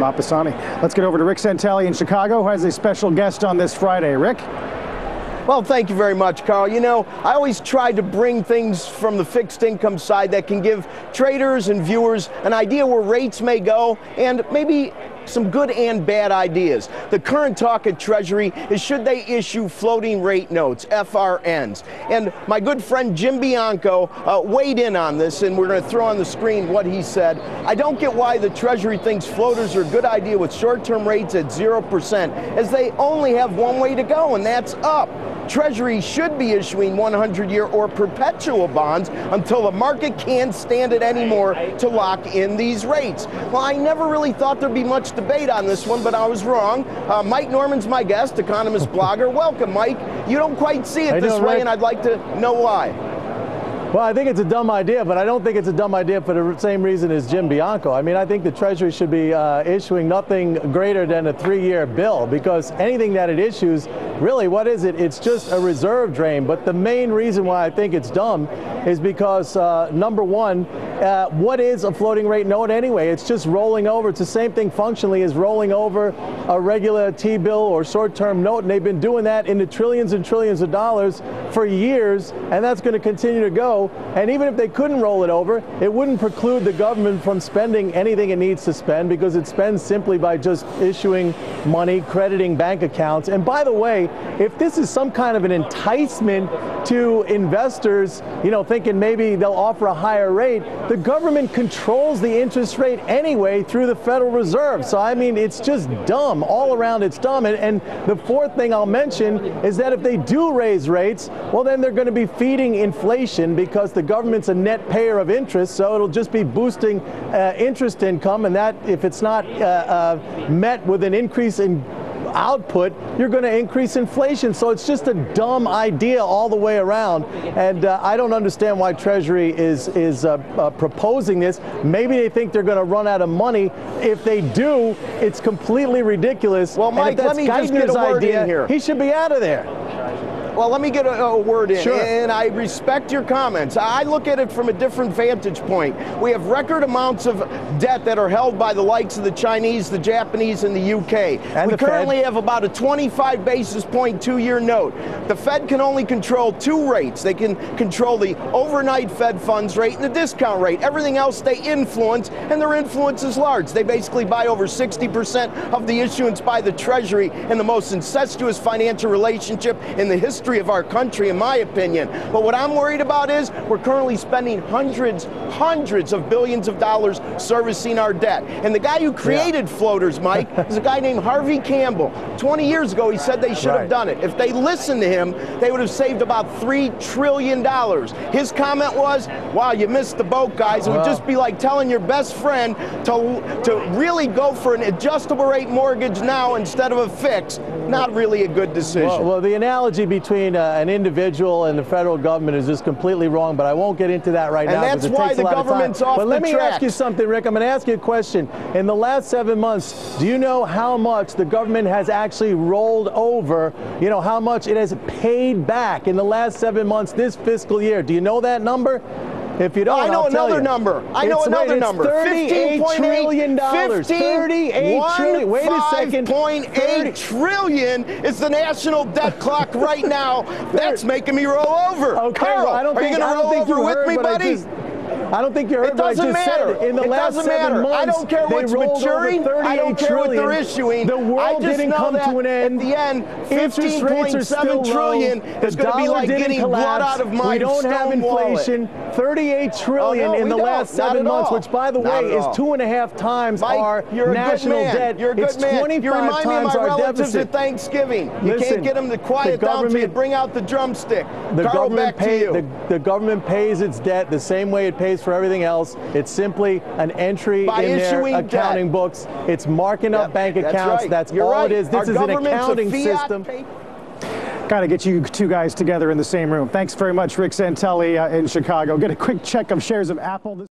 Mapasani. Let's get over to Rick Santelli in Chicago, who has a special guest on this Friday. Rick? Well, thank you very much, Carl. You know, I always try to bring things from the fixed income side that can give traders and viewers an idea where rates may go and maybe some good and bad ideas. The current talk at Treasury is should they issue floating rate notes, FRNs. And my good friend Jim Bianco weighed in on this, and we're going to throw on the screen what he said. I don't get why the Treasury thinks floaters are a good idea with short-term rates at 0%, as they only have one way to go, and that's up. Treasury should be issuing 100-year or perpetual bonds until the market can't stand it anymore to lock in these rates. Well, I never really thought there'd be much debate on this one, but I was wrong. Mike Norman's my guest, Economist blogger. Welcome, Mike. You don't quite see it this way, and I'd like to know why. Well, I think it's a dumb idea, but I don't think it's a dumb idea for the same reason as Jim Bianco. I mean, I think the Treasury should be issuing nothing greater than a 3-year bill, because anything that it issues, really, what is it? It's just a reserve drain. But the main reason why I think it's dumb is because, number one, what is a floating rate note anyway? It's just rolling over. It's the same thing functionally as rolling over a regular T-bill or short-term note, and they've been doing that in the trillions and trillions of dollars for years, and that's going to continue to go. And even if they couldn't roll it over, it wouldn't preclude the government from spending anything it needs to spend, because it spends simply by just issuing money, crediting bank accounts. And by the way, if this is some kind of an enticement to investors, you know, thinking maybe they'll offer a higher rate, the government controls the interest rate anyway through the Federal Reserve. So, I mean, it's just dumb. All around, it's dumb. And the fourth thing I'll mention is that if they do raise rates, well, then they're going to be feeding inflation, because the government's a net payer of interest, so it'll just be boosting interest income, and that, if it's not met with an increase in output, you're going to increase inflation. So it's just a dumb idea all the way around, and I don't understand why Treasury is proposing this. Maybe they think they're going to run out of money. If they do, it's completely ridiculous. Well, Mike, let me just get a word in here. He should be out of there. Well, let me get a word in, sure. And I respect your comments. I look at it from a different vantage point. We have record amounts of debt that are held by the likes of the Chinese, the Japanese, and the UK. And we currently have about a 25 basis point 2-year note. The Fed can only control 2 rates. They can control the overnight Fed funds rate and the discount rate. Everything else they influence, and their influence is large. They basically buy over 60% of the issuance by the Treasury in the most incestuous financial relationship in the history of our country, in my opinion. But what I'm worried about is we're currently spending hundreds of billions of dollars servicing our debt. And the guy who created floaters, Mike, is a guy named Harvey Campbell. 20 years ago, he said they should have done it. If they listened to him, they would have saved about $3 trillion. His comment was, wow, you missed the boat, guys. It would just be like telling your best friend to really go for an adjustable rate mortgage now instead of a fixed. Not really a good decision. Well, the analogy between an individual and the federal government is just completely wrong, but I won't get into that right now. And that's why the government's off the tracks. But let me ask you something, Rick. I'm going to ask you a question. In the last 7 months, do you know how much the government has actually rolled over, you know, how much it has paid back in the last 7 months this fiscal year? Do you know that number? If you don't, I know another number. I know another number. $38 trillion. $38 trillion. Wait a second. $15.8 trillion is the national debt clock right now. That's making me roll over. Okay, Carl, well, are you going to roll over with me, buddy? I don't think you heard what I just said. In the last 7 months, I don't care what's maturing. I don't care what they're issuing. The world didn't come to an end. At the end, $15.7 trillion is going to be like getting blood out of my We don't have inflation. $38 trillion in the last 7 months, which, by the way, is 2.5 times our national debt. You're a good man. 25 times our deficit. At Thanksgiving. You can't get them to quiet down till you bring out the drumstick. Carl, back to you. The government pays its debt the same way it pays for everything else. It's simply an entry in their accounting books. It's marking up bank accounts. That's all it is. This is an accounting system. Got to get you two guys together in the same room. Thanks very much, Rick Santelli in Chicago. Get a quick check of shares of Apple.